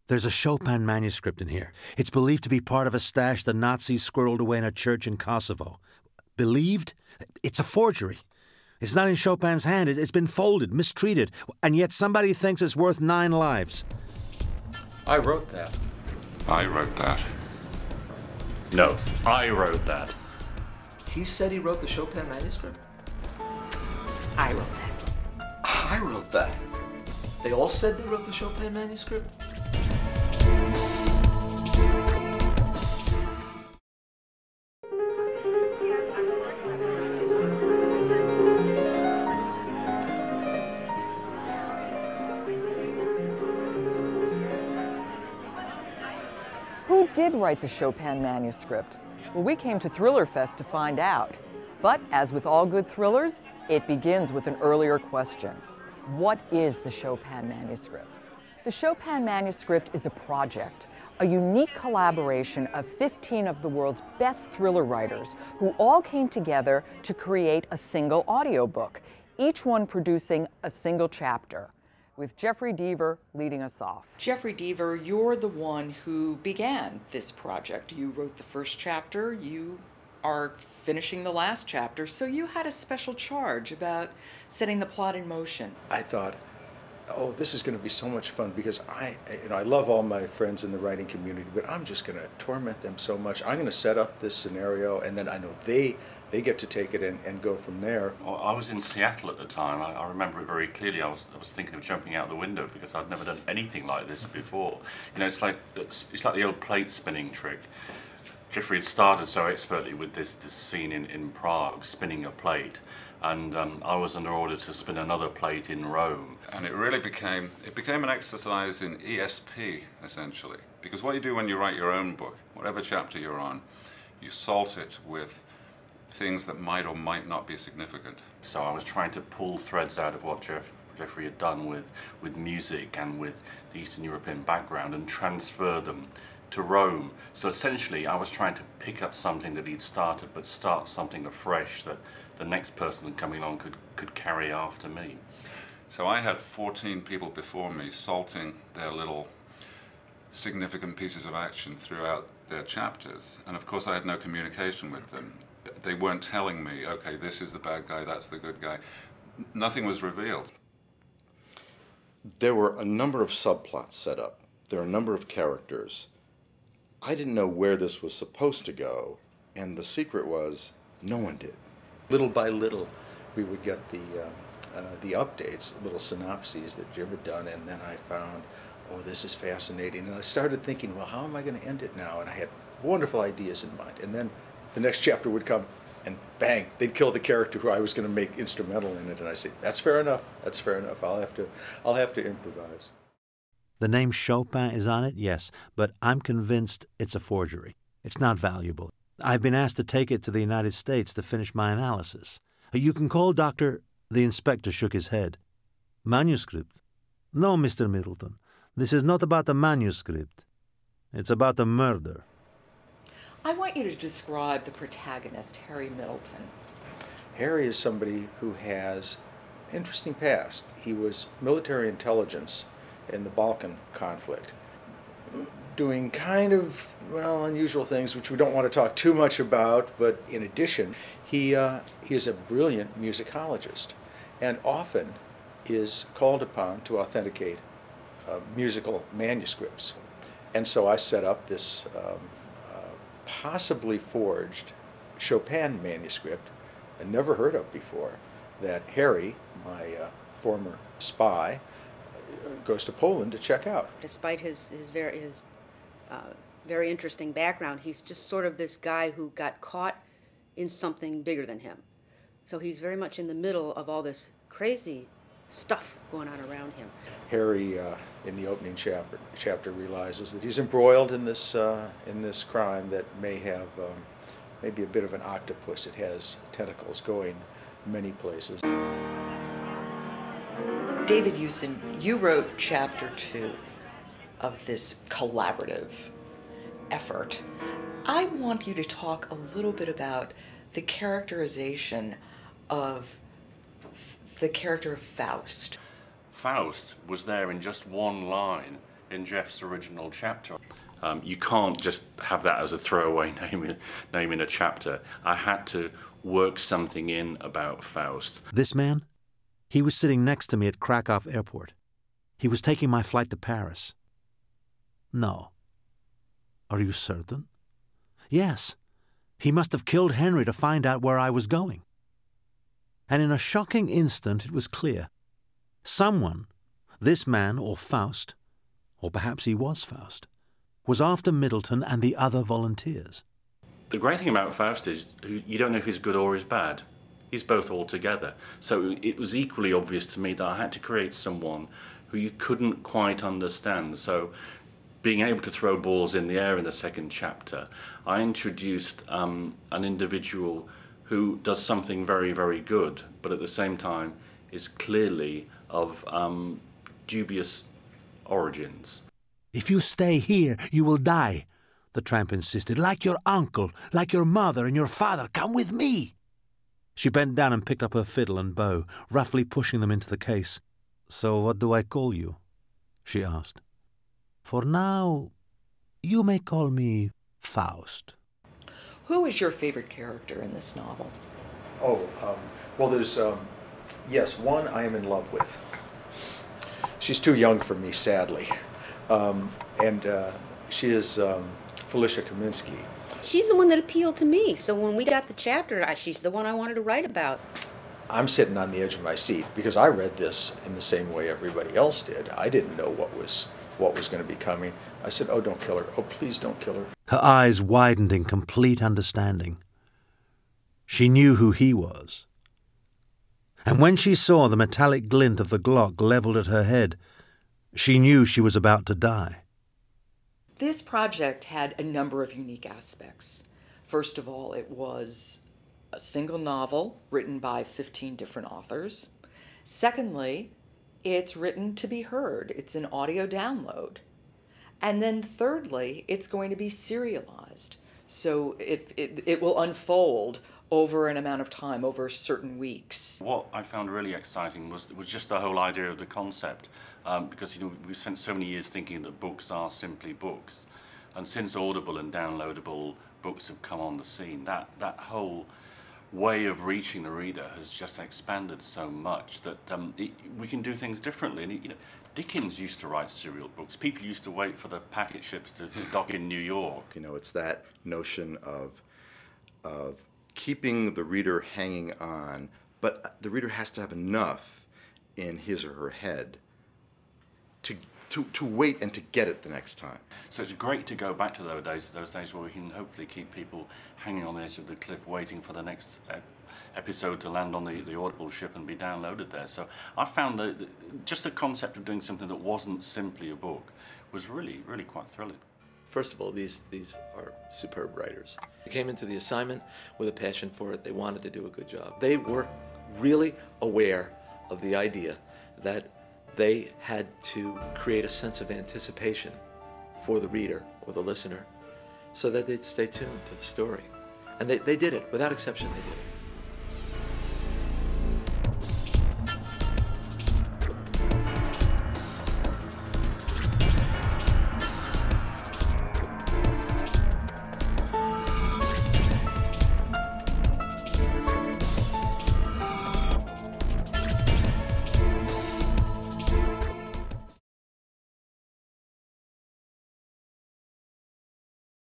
There's a Chopin manuscript in here. It's believed to be part of a stash the Nazis squirreled away in a church in Kosovo. Believed? It's a forgery. It's not in Chopin's hand. It's been folded, mistreated, and yet somebody thinks it's worth 9 lives. I wrote that. I wrote that. No, I wrote that. He said he wrote the Chopin manuscript? I wrote that. I wrote that. They all said they wrote the Chopin manuscript? Who did write the Chopin manuscript? Well, we came to Thriller Fest to find out. But as with all good thrillers, it begins with an earlier question. What is the Chopin manuscript? The Chopin manuscript is a project, a unique collaboration of 15 of the world's best thriller writers who all came together to create a single audiobook, each one producing a single chapter, with Jeffrey Deaver leading us off. Jeffrey Deaver, you're the one who began this project. You wrote the first chapter, you are finishing the last chapter, so you had a special charge about setting the plot in motion. I thought, oh, this is going to be so much fun because I love all my friends in the writing community, but I'm just going to torment them so much. I'm going to set up this scenario, and then I know they get to take it and go from there. Well, I was in Seattle at the time. I remember it very clearly. I was thinking of jumping out the window because I'd never done anything like this before. You know, it's like the old plate spinning trick. Jeffrey had started so expertly with this scene in Prague, spinning a plate, and I was under order to spin another plate in Rome. And it really became an exercise in ESP, essentially. Because what you do when you write your own book, whatever chapter you're on, you salt it with things that might or might not be significant. So I was trying to pull threads out of what Jeffrey had done with music and with the Eastern European background and transfer them to Rome. So essentially I was trying to pick up something that he'd started, but start something afresh that the next person coming along could carry after me. So I had 14 people before me salting their little significant pieces of action throughout their chapters, and of course I had no communication with them. They weren't telling me, okay, this is the bad guy, that's the good guy. Nothing was revealed. There were a number of subplots set up. There are a number of characters. I didn't know where this was supposed to go, and the secret was no one did. Little by little, we would get the updates, little synopses that Jim had done, and then I found, oh, this is fascinating. And I started thinking, well, how am I going to end it now? And I had wonderful ideas in mind. And then the next chapter would come, and bang, they'd kill the character who I was going to make instrumental in it. And I say, that's fair enough. That's fair enough. I'll have to improvise. The name Chopin is on it, yes, but I'm convinced it's a forgery. It's not valuable. I've been asked to take it to the United States to finish my analysis. You can call Dr. The inspector shook his head. Manuscript? No, Mr. Middleton. This is not about the manuscript. It's about the murder. I want you to describe the protagonist, Harry Middleton. Harry is somebody who has an interesting past. He was military intelligence in the Balkan conflict, doing kind of, well, unusual things, which we don't want to talk too much about, but in addition, he is a brilliant musicologist and often is called upon to authenticate musical manuscripts. And so I set up this possibly forged Chopin manuscript I never heard of before, that Harry, my former spy, goes to Poland to check out. Despite his very interesting background, he's just sort of this guy who got caught in something bigger than him. So he's very much in the middle of all this crazy stuff going on around him. Harry, in the opening chapter, realizes that he's embroiled in this crime that may have maybe a bit of an octopus. It has tentacles going many places. David Hewson, you wrote chapter 2 of this collaborative effort. I want you to talk a little bit about the characterization of the character of Faust. Faust was there in just one line in Jeff's original chapter. You can't just have that as a throwaway name in a chapter. I had to work something in about Faust. This man? He was sitting next to me at Krakow Airport. He was taking my flight to Paris. No. Are you certain? Yes. He must have killed Henry to find out where I was going. And in a shocking instant it was clear. Someone, this man or Faust, or perhaps he was Faust, was after Middleton and the other volunteers. The great thing about Faust is you don't know if he's good or he's bad. He's both altogether. So it was equally obvious to me that I had to create someone who you couldn't quite understand. So being able to throw balls in the air in the second chapter, I introduced an individual who does something very, very good, but at the same time is clearly of dubious origins. If you stay here, you will die, the tramp insisted. Like your uncle, like your mother and your father. Come with me. She bent down and picked up her fiddle and bow, roughly pushing them into the case. So what do I call you? She asked. For now, you may call me Faust. Who is your favorite character in this novel? Well, there's, yes, one I am in love with. She's too young for me, sadly. She is Felicia Kaminsky. She's the one that appealed to me. So when we got the chapter, she's the one I wanted to write about. I'm sitting on the edge of my seat because I read this in the same way everybody else did. I didn't know what was going to be coming. I said, oh, don't kill her. Oh, please don't kill her. Her eyes widened in complete understanding. She knew who he was. And when she saw the metallic glint of the Glock leveled at her head, she knew she was about to die. This project had a number of unique aspects. First of all, it was a single novel written by 15 different authors. Secondly, it's written to be heard. It's an audio download. And then thirdly, it's going to be serialized. So it will unfold over an amount of time, over certain weeks. What I found really exciting was just the whole idea of the concept, because we've spent so many years thinking that books are simply books, and since Audible and downloadable books have come on the scene, that whole way of reaching the reader has just expanded so much that we can do things differently. And Dickens used to write serial books. People used to wait for the packet ships to dock in New York. It's that notion of keeping the reader hanging on, but the reader has to have enough in his or her head to wait and to get it the next time. So it's great to go back to those days where we can hopefully keep people hanging on the edge of the cliff waiting for the next episode to land on the Audible ship and be downloaded there. So I found that just the concept of doing something that wasn't simply a book was really, really quite thrilling. First of all, these are superb writers. They came into the assignment with a passion for it. They wanted to do a good job. They were really aware of the idea that they had to create a sense of anticipation for the reader or the listener so that they'd stay tuned to the story. And they did it. Without exception, they did it.